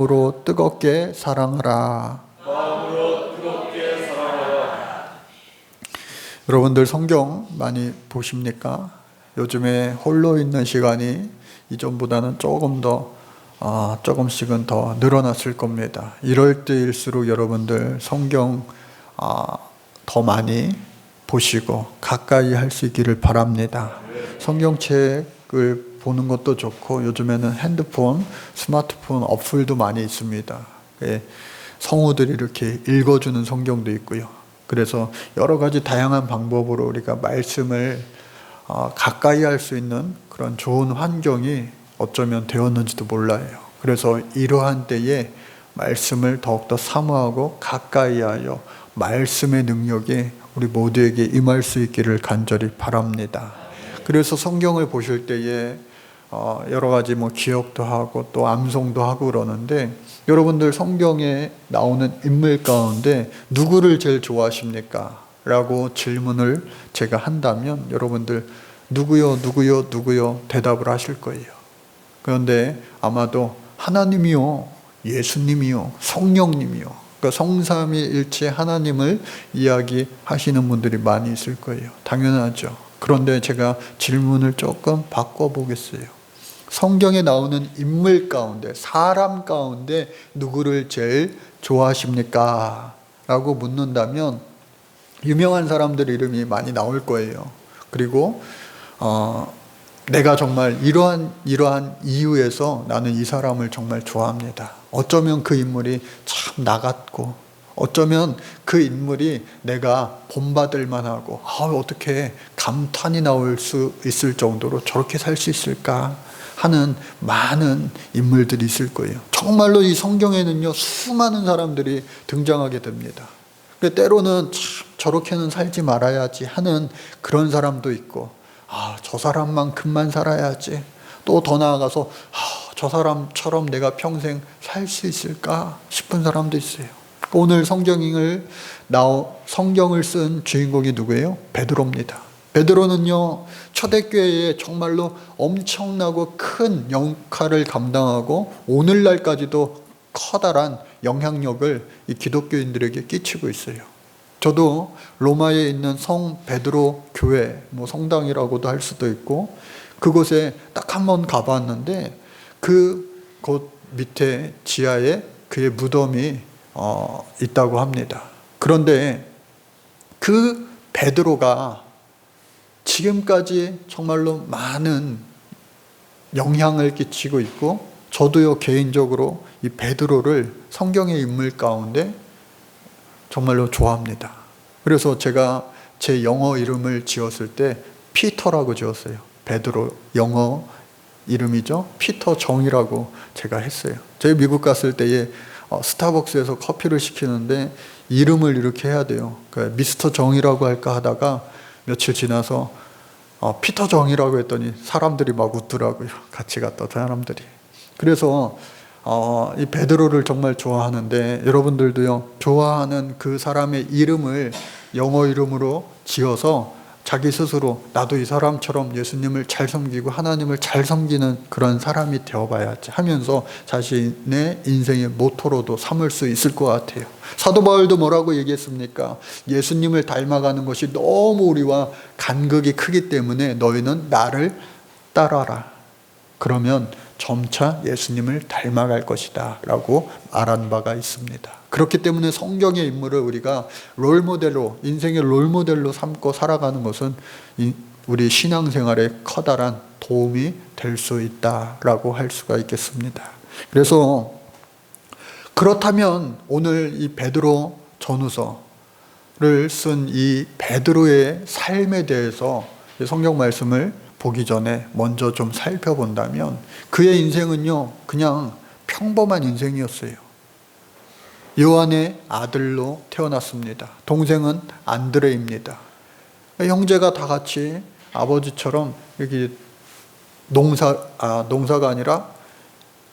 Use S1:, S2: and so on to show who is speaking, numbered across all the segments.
S1: 마음으로 뜨겁게 사랑하라. 여러분들 성경 많이 보십니까? 요즘에 홀로 있는 시간이 이전보다는 조금씩은 더 늘어났을 겁니다. 이럴 때일수록 여러분들 성경 더 많이 보시고 가까이 할 수 있기를 바랍니다. 성경책을 보는 것도 좋고 요즘에는 핸드폰, 스마트폰 어플도 많이 있습니다. 성우들이 이렇게 읽어주는 성경도 있고요. 그래서 여러 가지 다양한 방법으로 우리가 말씀을 가까이 할 수 있는 그런 좋은 환경이 어쩌면 되었는지도 몰라요. 그래서 이러한 때에 말씀을 더욱더 사모하고 가까이 하여 말씀의 능력이 우리 모두에게 임할 수 있기를 간절히 바랍니다. 그래서 성경을 보실 때에 여러 가지 기억도 하고 또 암송도 하고 그러는데, 여러분들 성경에 나오는 인물 가운데 누구를 제일 좋아하십니까? 라고 질문을 제가 한다면 여러분들 누구요 대답을 하실 거예요. 그런데 아마도 하나님이요, 예수님이요, 성령님이요, 그러니까 성삼위일체 하나님을 이야기하시는 분들이 많이 있을 거예요. 당연하죠. 그런데 제가 질문을 조금 바꿔보겠어요. 성경에 나오는 인물 가운데, 사람 가운데 누구를 제일 좋아하십니까? 라고 묻는다면 유명한 사람들 이름이 많이 나올 거예요. 그리고 내가 정말 이러한 이유에서 나는 이 사람을 정말 좋아합니다. 어쩌면 그 인물이 참 나 같고, 어쩌면 그 인물이 내가 본받을 만하고, 어떻게 감탄이 나올 수 있을 정도로 저렇게 살 수 있을까 하는 많은 인물들이 있을 거예요. 정말로 이 성경에는요, 수많은 사람들이 등장하게 됩니다. 때로는 참 저렇게는 살지 말아야지 하는 그런 사람도 있고, 저 사람만큼만 살아야지, 또 더 나아가서 저 사람처럼 내가 평생 살 수 있을까 싶은 사람도 있어요. 오늘 성경을 쓴 주인공이 누구예요? 베드로입니다. 베드로는요, 초대교회에 정말로 엄청나고 큰 역할을 감당하고 오늘날까지도 커다란 영향력을 이 기독교인들에게 끼치고 있어요. 저도 로마에 있는 성 베드로 교회, 성당이라고도 할 수도 있고, 그곳에 딱 한 번 가봤는데 그곳 밑에 지하에 그의 무덤이 있다고 합니다. 그런데 그 베드로가 지금까지 정말로 많은 영향을 끼치고 있고, 저도요 개인적으로 이 베드로를 성경의 인물 가운데 정말로 좋아합니다. 그래서 제가 제 영어 이름을 지었을 때 피터라고 지었어요. 베드로 영어 이름이죠. 피터 정이라고 제가 했어요. 제가 미국 갔을 때에 스타벅스에서 커피를 시키는데 이름을 이렇게 해야 돼요. 그러니까 미스터 정이라고 할까 하다가 며칠 지나서 피터 정이라고 했더니 사람들이 막 웃더라고요. 같이 갔던 사람들이. 그래서 이 베드로를 정말 좋아하는데, 여러분들도요, 좋아하는 그 사람의 이름을 영어 이름으로 지어서 자기 스스로 나도 이 사람처럼 예수님을 잘 섬기고 하나님을 잘 섬기는 그런 사람이 되어봐야지 하면서 자신의 인생의 모토로도 삼을 수 있을 것 같아요. 사도 바울도 뭐라고 얘기했습니까? 예수님을 닮아가는 것이 너무 우리와 간극이 크기 때문에 너희는 나를 따라라. 그러면 점차 예수님을 닮아갈 것이다 라고 말한 바가 있습니다. 그렇기 때문에 성경의 인물을 우리가 롤모델로, 인생의 롤모델로 삼고 살아가는 것은 우리 신앙생활에 커다란 도움이 될 수 있다라고 할 수가 있겠습니다. 그래서 그렇다면 오늘 이 베드로 전후서를 쓴 이 베드로의 삶에 대해서 성경 말씀을 보기 전에 먼저 좀 살펴본다면, 그의 인생은요 그냥 평범한 인생이었어요. 요한의 아들로 태어났습니다. 동생은 안드레입니다. 형제가 다 같이 아버지처럼 여기 농사가 아니라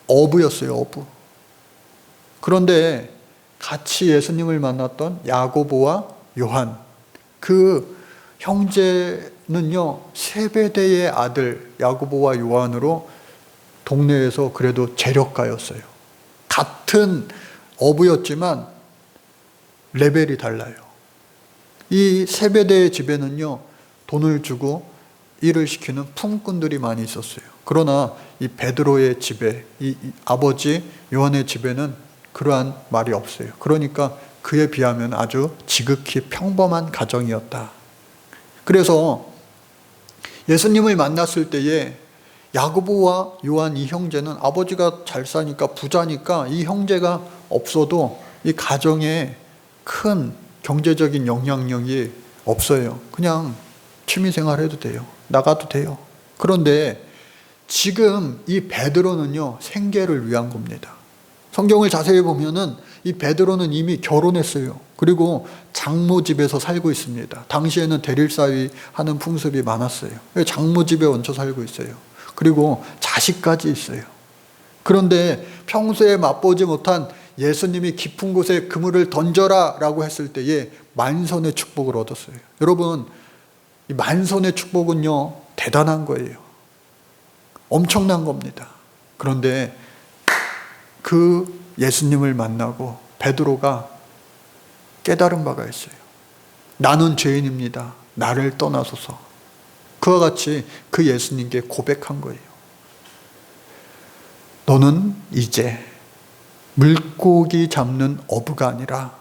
S1: 어부였어요. 어부. 그런데 같이 예수님을 만났던 야고보와 요한, 그 형제는요 세베대의 아들 야고보와 요한으로 동네에서 그래도 재력가였어요. 같은 어부였지만 레벨이 달라요. 이 세베대의 집에는요, 돈을 주고 일을 시키는 품꾼들이 많이 있었어요. 그러나 이 베드로의 집에, 이 아버지 요한의 집에는 그러한 말이 없어요. 그러니까 그에 비하면 아주 지극히 평범한 가정이었다. 그래서 예수님을 만났을 때에 야고보와 요한 이 형제는 아버지가 잘 사니까 부자니까 이 형제가 없어도 이 가정에 큰 경제적인 영향력이 없어요. 그냥 취미생활 해도 돼요. 나가도 돼요. 그런데 지금 이 베드로는요, 생계를 위한 겁니다. 성경을 자세히 보면은 이 베드로는 이미 결혼했어요. 그리고 장모 집에서 살고 있습니다. 당시에는 대릴사위 하는 풍습이 많았어요. 장모 집에 얹혀 살고 있어요. 그리고 자식까지 있어요. 그런데 평소에 맛보지 못한 예수님이 깊은 곳에 그물을 던져라 라고 했을 때에 만선의 축복을 얻었어요. 여러분, 이 만선의 축복은요, 대단한 거예요. 엄청난 겁니다. 그런데 그 예수님을 만나고 베드로가 깨달은 바가 있어요. 나는 죄인입니다. 나를 떠나소서. 그와 같이 그 예수님께 고백한 거예요. 너는 이제 물고기 잡는 어부가 아니라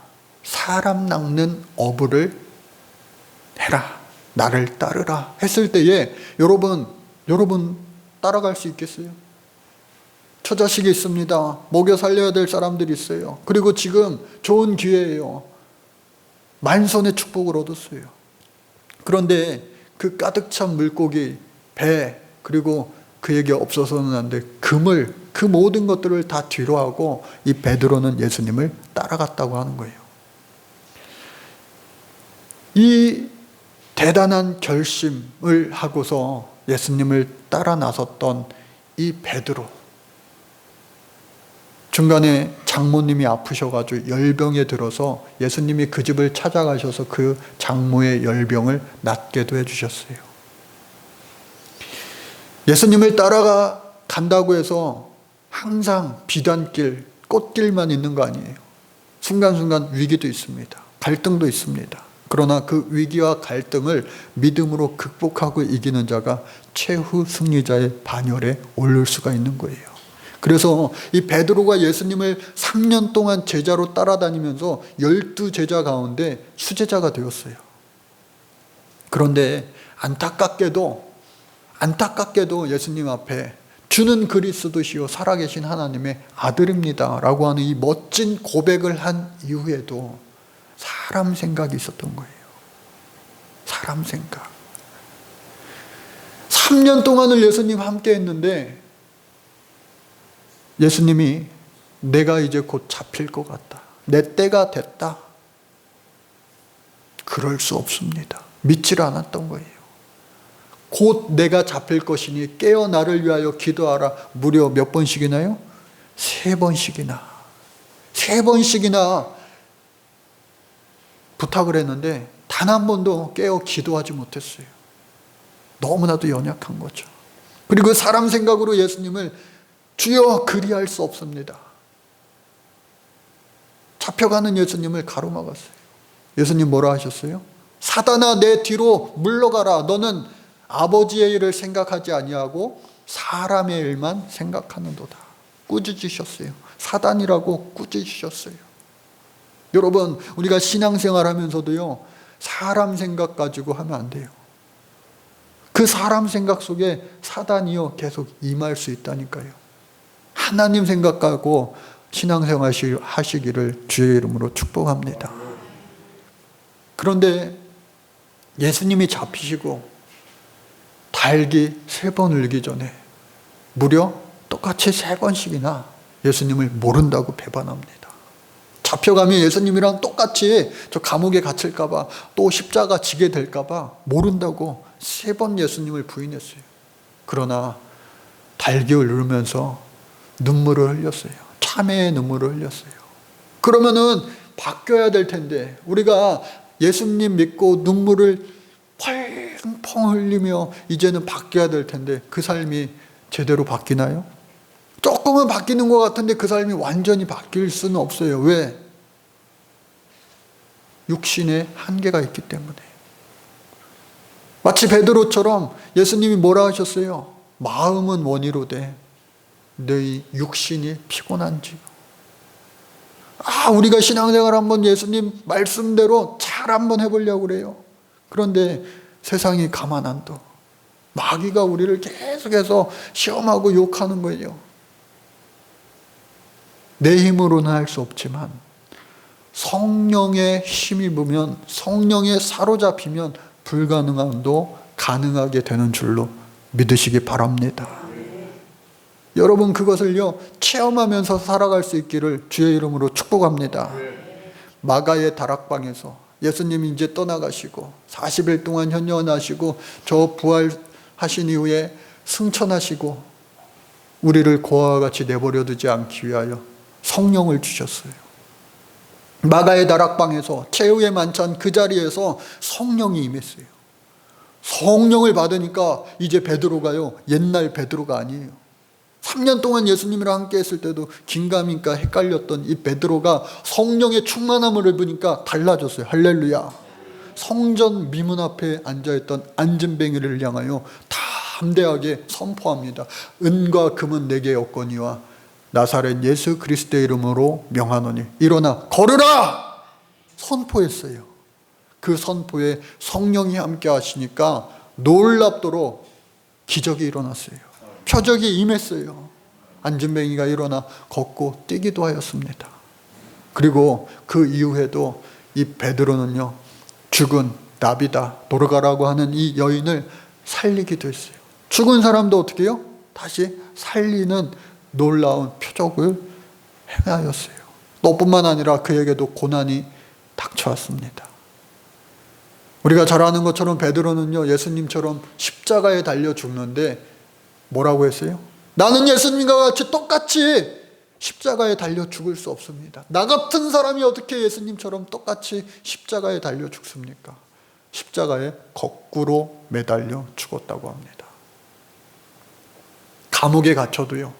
S1: 사람 낚는 어부를 해라. 나를 따르라 했을 때에 여러분 따라갈 수 있겠어요? 처자식이 있습니다. 먹여 살려야 될 사람들이 있어요. 그리고 지금 좋은 기회예요. 만선의 축복을 얻었어요. 그런데 그 가득 찬 물고기, 배, 그리고 그에게 없어서는 안 될 그물, 그 모든 것들을 다 뒤로 하고 이 베드로는 예수님을 따라갔다고 하는 거예요. 이 대단한 결심을 하고서 예수님을 따라 나섰던 이 베드로, 중간에 장모님이 아프셔가지고 열병에 들어서 예수님이 그 집을 찾아가셔서 그 장모의 열병을 낫게도 해주셨어요. 예수님을 따라간다고 해서 항상 비단길, 꽃길만 있는 거 아니에요. 순간순간 위기도 있습니다. 갈등도 있습니다. 그러나 그 위기와 갈등을 믿음으로 극복하고 이기는 자가 최후 승리자의 반열에 오를 수가 있는 거예요. 그래서 이 베드로가 예수님을 3년 동안 제자로 따라다니면서 12제자 가운데 수제자가 되었어요. 그런데 안타깝게도 예수님 앞에 주는 그리스도시요 살아계신 하나님의 아들입니다 라고 하는 이 멋진 고백을 한 이후에도 사람 생각이 있었던 거예요. 사람 생각. 3년 동안을 예수님 함께 했는데 예수님이 내가 이제 곧 잡힐 것 같다. 내 때가 됐다. 그럴 수 없습니다. 믿질 않았던 거예요. 곧 내가 잡힐 것이니 깨어 나를 위하여 기도하라. 무려 몇 번씩이나요? 3번씩이나. 3번씩이나 부탁을 했는데 단 한 번도 깨어 기도하지 못했어요. 너무나도 연약한 거죠. 그리고 사람 생각으로 예수님을 주여 그리할 수 없습니다. 잡혀가는 예수님을 가로막았어요. 예수님 뭐라 하셨어요? 사단아 내 뒤로 물러가라. 너는 아버지의 일을 생각하지 아니하고 사람의 일만 생각하는도다. 꾸짖으셨어요. 사단이라고 꾸짖으셨어요. 여러분, 우리가 신앙생활 하면서도요, 사람 생각 가지고 하면 안 돼요. 그 사람 생각 속에 사단이요 계속 임할 수 있다니까요. 하나님 생각하고 신앙생활 하시기를 주의 이름으로 축복합니다. 그런데 예수님이 잡히시고 달기 3번 울기 전에 무려 똑같이 3번씩이나 예수님을 모른다고 배반합니다. 잡혀가면 예수님이랑 똑같이 저 감옥에 갇힐까봐 또 십자가 지게 될까봐 모른다고 3번 예수님을 부인했어요. 그러나 달기를 누르면서 눈물을 흘렸어요. 참회의 눈물을 흘렸어요. 그러면은 바뀌어야 될 텐데 우리가 예수님 믿고 눈물을 펑펑 흘리며 이제는 바뀌어야 될 텐데 그 삶이 제대로 바뀌나요? 조금은 바뀌는 것 같은데 그 삶이 완전히 바뀔 수는 없어요. 왜? 육신의 한계가 있기 때문에. 마치 베드로처럼 예수님이 뭐라 하셨어요? 마음은 원이로되 너희 육신이 피곤한지요. 우리가 신앙생활 한번 예수님 말씀대로 잘 한번 해보려고 그래요. 그런데 세상이 가만 안 둬. 마귀가 우리를 계속해서 시험하고 욕하는 거예요. 내 힘으로는 할 수 없지만 성령의 힘이 부면, 성령에 사로잡히면 불가능함도 가능하게 되는 줄로 믿으시기 바랍니다. 여러분 그것을요 체험하면서 살아갈 수 있기를 주의 이름으로 축복합니다. 마가의 다락방에서 예수님이 이제 떠나가시고 40일 동안 현존하시고 저 부활하신 이후에 승천하시고 우리를 고아와 같이 내버려 두지 않기 위하여 성령을 주셨어요. 마가의 다락방에서 최후의 만찬 그 자리에서 성령이 임했어요. 성령을 받으니까 이제 베드로가요 옛날 베드로가 아니에요. 3년 동안 예수님이랑 함께 했을 때도 긴가민가 헷갈렸던 이 베드로가 성령의 충만함을 입으니까 달라졌어요. 할렐루야. 성전 미문 앞에 앉아있던 안진뱅이를 향하여 담대하게 선포합니다. 은과 금은 내게 없거니와 나사렛 예수 그리스도의 이름으로 명하노니 일어나 걸으라! 선포했어요. 그 선포에 성령이 함께 하시니까 놀랍도록 기적이 일어났어요. 표적이 임했어요. 안진뱅이가 일어나 걷고 뛰기도 하였습니다. 그리고 그 이후에도 이 베드로는요 죽은 나비다 돌아가라고 하는 이 여인을 살리기도 했어요. 죽은 사람도 어떻게 해요? 다시 살리는 놀라운 표적을 행하였어요. 너뿐만 아니라 그에게도 고난이 닥쳐왔습니다. 우리가 잘 아는 것처럼 베드로는요 예수님처럼 십자가에 달려 죽는데 뭐라고 했어요? 나는 예수님과 같이 똑같이 십자가에 달려 죽을 수 없습니다. 나 같은 사람이 어떻게 예수님처럼 똑같이 십자가에 달려 죽습니까? 십자가에 거꾸로 매달려 죽었다고 합니다. 감옥에 갇혀도요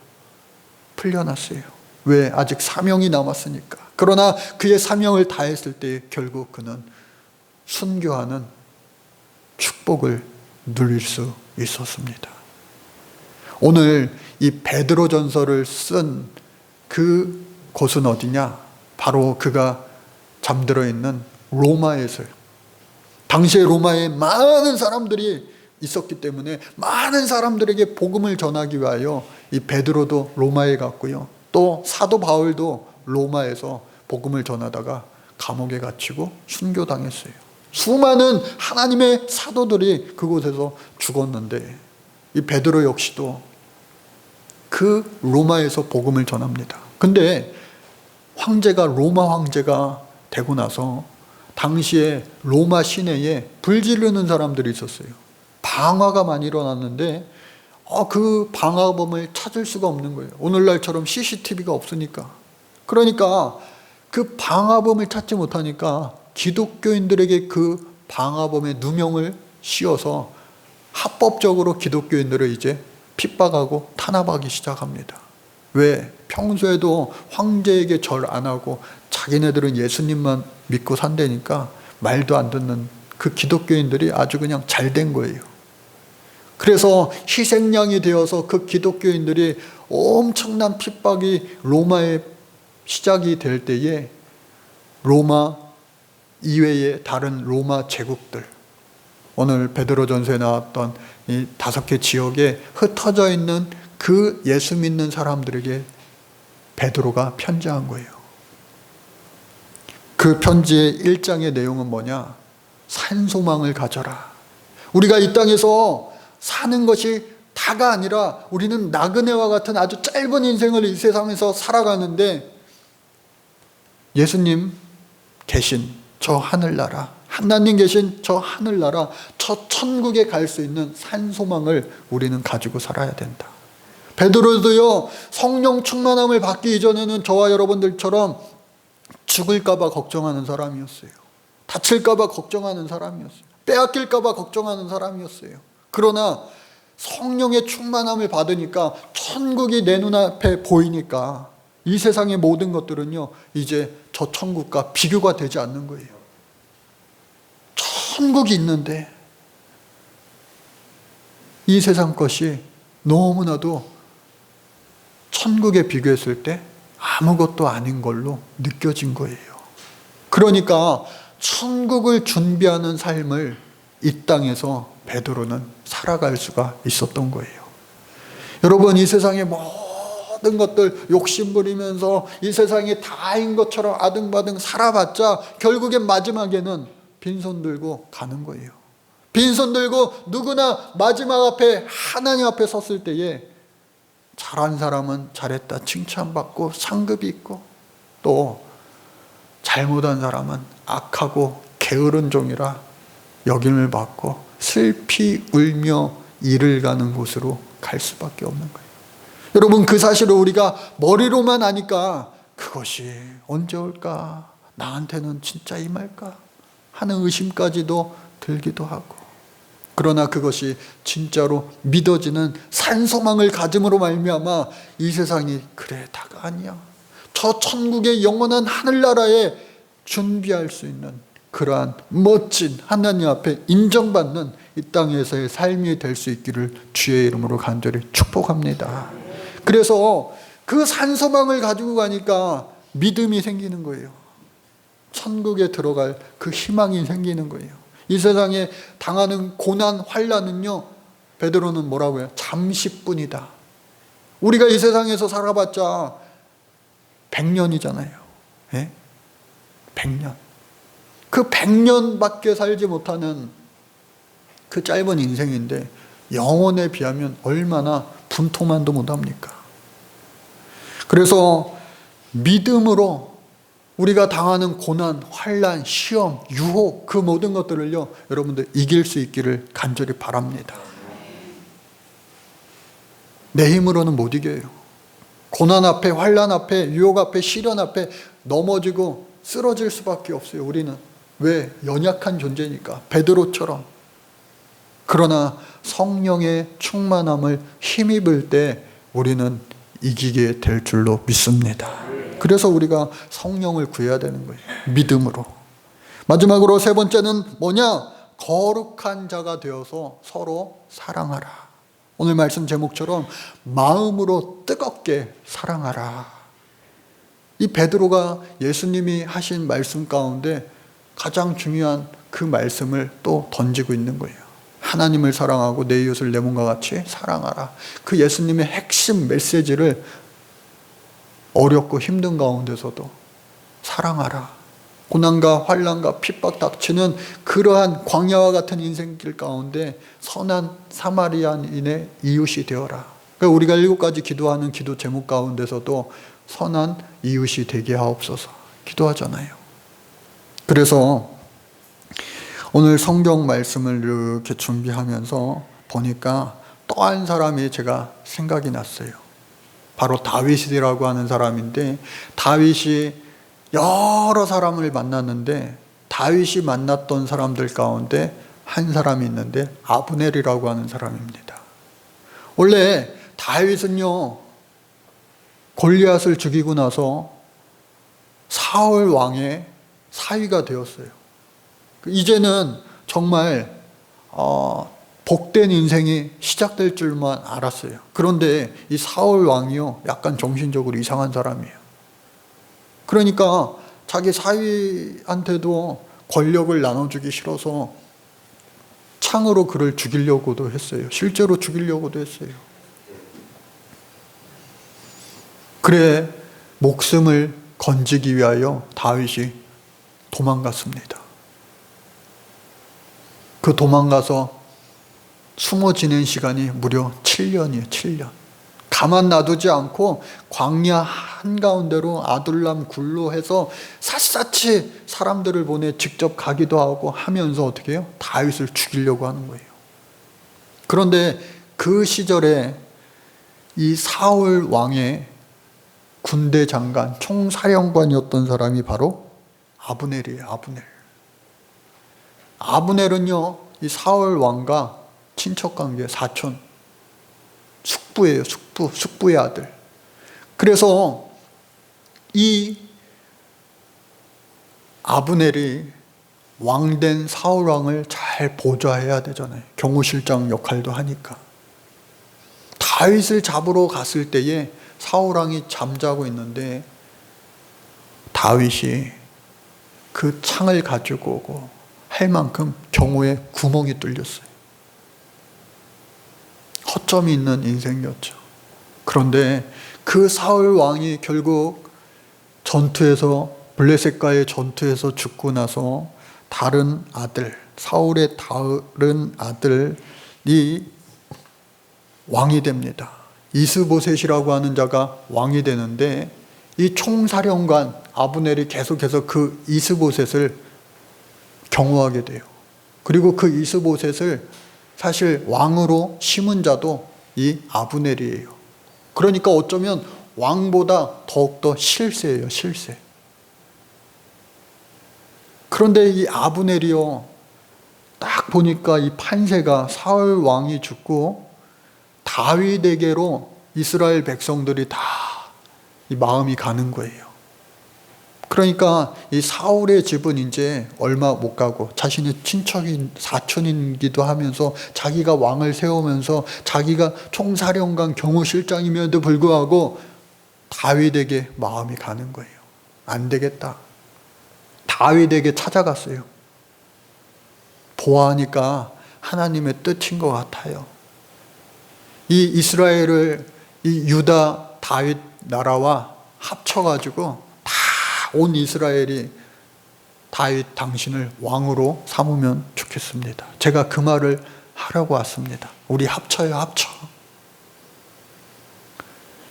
S1: 풀려났어요. 왜? 아직 사명이 남았으니까. 그러나 그의 사명을 다했을 때 결국 그는 순교하는 축복을 누릴 수 있었습니다. 오늘 이 베드로 전서를 쓴 그 곳은 어디냐? 바로 그가 잠들어 있는 로마에서요. 당시에 로마에 많은 사람들이 있었기 때문에 많은 사람들에게 복음을 전하기 위하여 이 베드로도 로마에 갔고요. 또 사도 바울도 로마에서 복음을 전하다가 감옥에 갇히고 순교당했어요. 수많은 하나님의 사도들이 그곳에서 죽었는데 이 베드로 역시도 그 로마에서 복음을 전합니다. 근데 황제가 로마 황제가 되고 나서 당시에 로마 시내에 불 지르는 사람들이 있었어요. 방화가 많이 일어났는데 그 방화범을 찾을 수가 없는 거예요. 오늘날처럼 CCTV가 없으니까. 그러니까 그 방화범을 찾지 못하니까 기독교인들에게 그 방화범의 누명을 씌워서 합법적으로 기독교인들을 이제 핍박하고 탄압하기 시작합니다. 왜? 평소에도 황제에게 절 안 하고 자기네들은 예수님만 믿고 산다니까 말도 안 듣는 그 기독교인들이 아주 그냥 잘 된 거예요. 그래서 희생양이 되어서 그 기독교인들이 엄청난 핍박이 로마에 시작이 될 때에 로마 이외의 다른 로마 제국들, 오늘 베드로전서에 나왔던 이 5개 지역에 흩어져 있는 그 예수 믿는 사람들에게 베드로가 편지한 거예요. 그 편지의 1장의 내용은 뭐냐? 산소망을 가져라. 우리가 이 땅에서 사는 것이 다가 아니라 우리는 나그네와 같은 아주 짧은 인생을 이 세상에서 살아가는데 예수님 계신 저 하늘나라, 하나님 계신 저 하늘나라, 저 천국에 갈 수 있는 산소망을 우리는 가지고 살아야 된다. 베드로도요 성령 충만함을 받기 이전에는 저와 여러분들처럼 죽을까 봐 걱정하는 사람이었어요. 다칠까 봐 걱정하는 사람이었어요. 빼앗길까 봐 걱정하는 사람이었어요. 그러나 성령의 충만함을 받으니까 천국이 내 눈앞에 보이니까 이 세상의 모든 것들은요, 이제 저 천국과 비교가 되지 않는 거예요. 천국이 있는데 이 세상 것이 너무나도 천국에 비교했을 때 아무것도 아닌 걸로 느껴진 거예요. 그러니까 천국을 준비하는 삶을 이 땅에서 베드로는 살아갈 수가 있었던 거예요. 여러분, 이 세상의 모든 것들 욕심 부리면서 이 세상이 다인 것처럼 아등바등 살아봤자 결국엔 마지막에는 빈손 들고 가는 거예요. 빈손 들고 누구나 마지막 앞에 하나님 앞에 섰을 때에 잘한 사람은 잘했다 칭찬받고 상급이 있고, 또 잘못한 사람은 악하고 게으른 종이라 여김을 받고 슬피 울며 이를 가는 곳으로 갈 수밖에 없는 거예요. 여러분, 그 사실을 우리가 머리로만 아니까 그것이 언제 올까, 나한테는 진짜 임할까 하는 의심까지도 들기도 하고, 그러나 그것이 진짜로 믿어지는 산소망을 가짐으로 말미암아 이 세상이 그래 다가 아니야, 저 천국의 영원한 하늘나라에 준비할 수 있는 그러한 멋진 하나님 앞에 인정받는 이 땅에서의 삶이 될 수 있기를 주의 이름으로 간절히 축복합니다. 그래서 그 산소망을 가지고 가니까 믿음이 생기는 거예요. 천국에 들어갈 그 희망이 생기는 거예요. 이 세상에 당하는 고난, 환난은요, 베드로는 뭐라고 해요? 잠시뿐이다. 우리가 이 세상에서 살아봤자 100년이잖아요. 예? 100년. 그 100년밖에 살지 못하는 그 짧은 인생인데 영혼에 비하면 얼마나 분통만도 못합니까? 그래서 믿음으로 우리가 당하는 고난, 환난, 시험, 유혹, 그 모든 것들을요, 여러분들 이길 수 있기를 간절히 바랍니다. 내 힘으로는 못 이겨요. 고난 앞에, 환난 앞에, 유혹 앞에, 시련 앞에 넘어지고 쓰러질 수밖에 없어요. 우리는 왜? 연약한 존재니까, 베드로처럼. 그러나 성령의 충만함을 힘입을 때 우리는 이기게 될 줄로 믿습니다. 그래서 우리가 성령을 구해야 되는 거예요. 믿음으로. 마지막으로 세 번째는 뭐냐? 거룩한 자가 되어서 서로 사랑하라. 오늘 말씀 제목처럼 마음으로 뜨겁게 사랑하라. 이 베드로가 예수님이 하신 말씀 가운데 가장 중요한 그 말씀을 또 던지고 있는 거예요. 하나님을 사랑하고 내 이웃을 내 몸과 같이 사랑하라. 그 예수님의 핵심 메시지를 어렵고 힘든 가운데서도 사랑하라. 고난과 환난과 핍박 닥치는 그러한 광야와 같은 인생길 가운데 선한 사마리아인의 이웃이 되어라. 그러니까 우리가 7가지 기도하는 기도 제목 가운데서도 선한 이웃이 되게 하옵소서 기도하잖아요. 그래서 오늘 성경 말씀을 이렇게 준비하면서 보니까 또 한 사람이 제가 생각이 났어요. 바로 다윗이라고 하는 사람인데, 다윗이 여러 사람을 만났는데 다윗이 만났던 사람들 가운데 한 사람이 있는데 아브넬이라고 하는 사람입니다. 원래 다윗은요, 골리앗을 죽이고 나서 사울 왕의 사위가 되었어요. 이제는 정말 복된 인생이 시작될 줄만 알았어요. 그런데 이 사울 왕이요, 약간 정신적으로 이상한 사람이에요. 그러니까 자기 사위한테도 권력을 나눠주기 싫어서 창으로 그를 죽이려고도 했어요. 실제로 죽이려고도 했어요. 그래 목숨을 건지기 위하여 다윗이 도망갔습니다. 그 도망가서 숨어 지낸 시간이 무려 7년이에요. 7년. 가만 놔두지 않고 광야 한가운데로 아둘람 굴로 해서 샅샅이 사람들을 보내 직접 가기도 하고 하면서 어떻게 해요? 다윗을 죽이려고 하는 거예요. 그런데 그 시절에 이 사울 왕의 군대 장관, 총사령관이었던 사람이 바로 아브넬이에요. 아브넬. 아브넬은요, 이 사울 왕과 친척관계, 사촌, 숙부예요. 숙부의 아들. 그래서 이 아브넬이 왕된 사울 왕을 잘 보좌해야 되잖아요. 경호실장 역할도 하니까. 다윗을 잡으러 갔을 때에 사울 왕이 잠자고 있는데 다윗이 그 창을 가지고 오고 할 만큼 경호에 구멍이 뚫렸어요. 허점이 있는 인생이었죠. 그런데 그 사울 왕이 결국 전투에서, 블레셋과의 전투에서 죽고 나서 다른 아들, 사울의 다른 아들이 왕이 됩니다. 이스보셋이라고 하는 자가 왕이 되는데 이 총사령관 아브넬이 계속해서 그 이스보셋을 경호하게 돼요. 그리고 그 이스보셋을 사실 왕으로 심은 자도 이 아브넬이에요. 그러니까 어쩌면 왕보다 더욱더 실세예요, 실세. 그런데 이 아브넬이요, 딱 보니까 이 판세가 사울 왕이 죽고 다윗에게로 이스라엘 백성들이 다 이 마음이 가는 거예요. 그러니까 이 사울의 집은 이제 얼마 못 가고 자신의 친척인 사촌이기도 하면서 자기가 왕을 세우면서 자기가 총사령관 경호실장임에도 불구하고 다윗에게 마음이 가는 거예요. 안 되겠다. 다윗에게 찾아갔어요. 보아하니까 하나님의 뜻인 것 같아요. 이 이스라엘을 이 유다 다윗 나라와 합쳐가지고 다 온 이스라엘이 다윗 당신을 왕으로 삼으면 좋겠습니다. 제가 그 말을 하려고 왔습니다. 우리 합쳐요, 합쳐.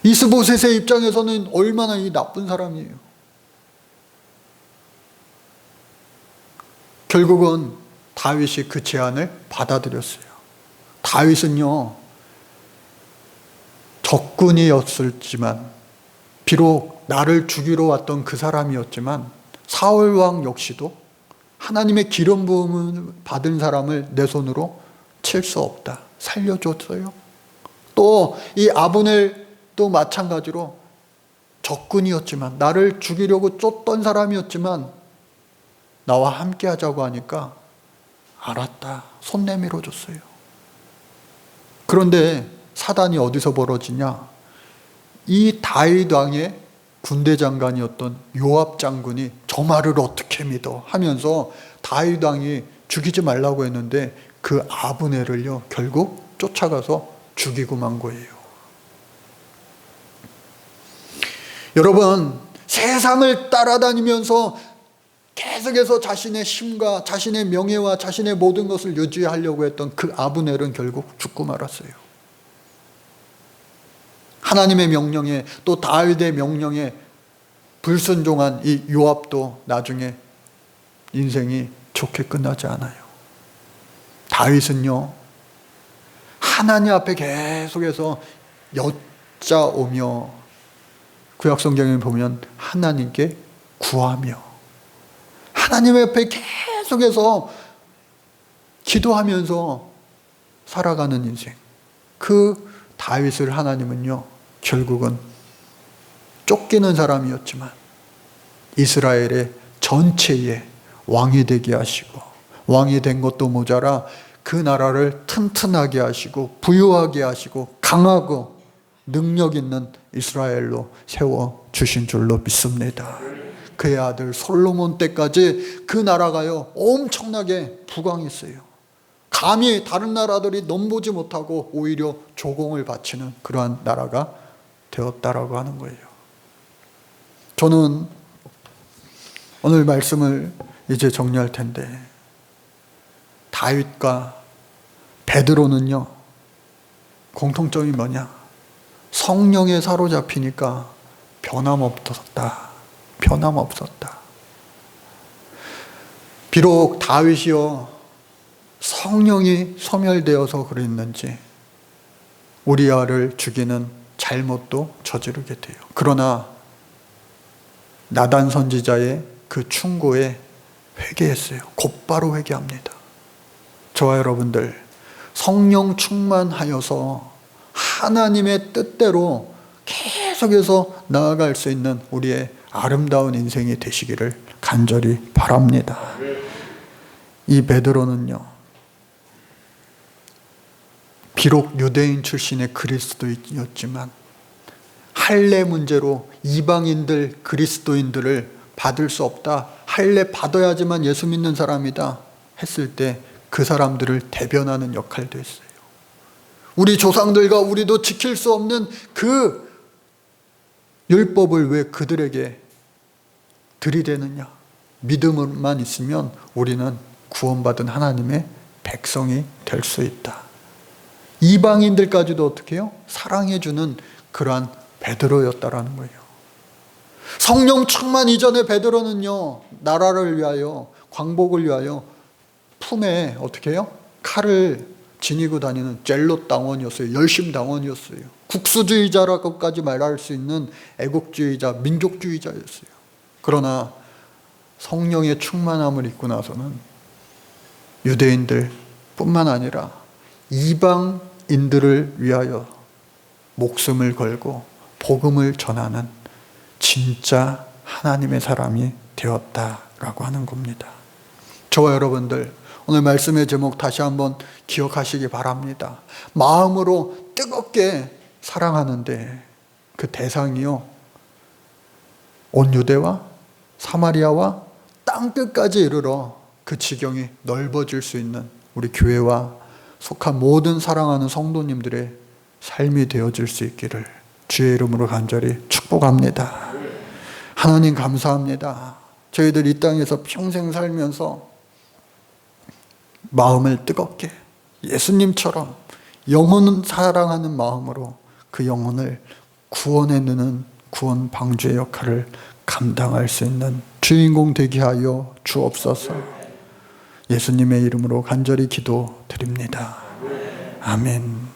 S1: 이스보셋의 입장에서는 얼마나 이 나쁜 사람이에요. 결국은 다윗이 그 제안을 받아들였어요. 다윗은요, 적군이었을지만, 비록 나를 죽이러 왔던 그 사람이었지만 사울 왕 역시도 하나님의 기름 부음을 받은 사람을 내 손으로 칠 수 없다. 살려줬어요. 또 이 아브넬도 마찬가지로 적군이었지만, 나를 죽이려고 쫓던 사람이었지만 나와 함께 하자고 하니까 알았다. 손 내밀어 줬어요. 그런데 사단이 어디서 벌어지냐? 이 다윗 왕의 군대 장관이었던 요압 장군이 저 말을 어떻게 믿어 하면서 다윗 왕이 죽이지 말라고 했는데 그 아브넬을요 결국 쫓아가서 죽이고 만 거예요. 여러분, 세상을 따라다니면서 계속해서 자신의 힘과 자신의 명예와 자신의 모든 것을 유지하려고 했던 그 아브넬은 결국 죽고 말았어요. 하나님의 명령에, 또 다윗의 명령에 불순종한 이 요압도 나중에 인생이 좋게 끝나지 않아요. 다윗은요, 하나님 앞에 계속해서 여짜오며, 구약성경에 보면 하나님께 구하며, 하나님 앞에 계속해서 기도하면서 살아가는 인생. 그 다윗을 하나님은요 결국은 쫓기는 사람이었지만 이스라엘의 전체에 왕이 되게 하시고, 왕이 된 것도 모자라 그 나라를 튼튼하게 하시고 부유하게 하시고 강하고 능력 있는 이스라엘로 세워주신 줄로 믿습니다. 그의 아들 솔로몬 때까지 그 나라가요 엄청나게 부강했어요. 감히 다른 나라들이 넘보지 못하고 오히려 조공을 바치는 그러한 나라가 되었다라고 하는 거예요. 저는 오늘 말씀을 이제 정리할 텐데, 다윗과 베드로는요 공통점이 뭐냐? 성령에 사로잡히니까 변함없었다. 변함없었다. 비록 다윗이요 성령이 소멸되어서 그랬는지 우리아를 죽이는 잘못도 저지르게 돼요. 그러나 나단 선지자의 그 충고에 회개했어요. 곧바로 회개합니다. 저와 여러분들 성령 충만하여서 하나님의 뜻대로 계속해서 나아갈 수 있는 우리의 아름다운 인생이 되시기를 간절히 바랍니다. 이 베드로는요, 비록 유대인 출신의 그리스도인이었지만 할례 문제로 이방인들 그리스도인들을 받을 수 없다, 할례 받아야지만 예수 믿는 사람이다 했을 때 그 사람들을 대변하는 역할도 했어요. 우리 조상들과 우리도 지킬 수 없는 그 율법을 왜 그들에게 들이대느냐. 믿음만 있으면 우리는 구원받은 하나님의 백성이 될 수 있다. 이방인들까지도 어떻게 해요? 사랑해주는 그러한 베드로였다라는 거예요. 성령 충만 이전에 베드로는요, 나라를 위하여, 광복을 위하여 품에 어떻게 해요? 칼을 지니고 다니는 젤롯 당원이었어요. 열심 당원이었어요. 국수주의자라고까지 말할 수 있는 애국주의자, 민족주의자였어요. 그러나 성령의 충만함을 입고 나서는 유대인들 뿐만 아니라 이방인들을 위하여 목숨을 걸고 복음을 전하는 진짜 하나님의 사람이 되었다라고 하는 겁니다. 저와 여러분들 오늘 말씀의 제목 다시 한번 기억하시기 바랍니다. 마음으로 뜨겁게 사랑하는데 그 대상이요, 온 유대와 사마리아와 땅끝까지 이르러 그 지경이 넓어질 수 있는 우리 교회와 속한 모든 사랑하는 성도님들의 삶이 되어질 수 있기를 주의 이름으로 간절히 축복합니다. 하나님 감사합니다. 저희들 이 땅에서 평생 살면서 마음을 뜨겁게 예수님처럼 영혼은 사랑하는 마음으로 그 영혼을 구원해 내는 구원 방주의 역할을 감당할 수 있는 주인공 되게 하여 주옵소서. 예수님의 이름으로 간절히 기도드립니다. 아멘.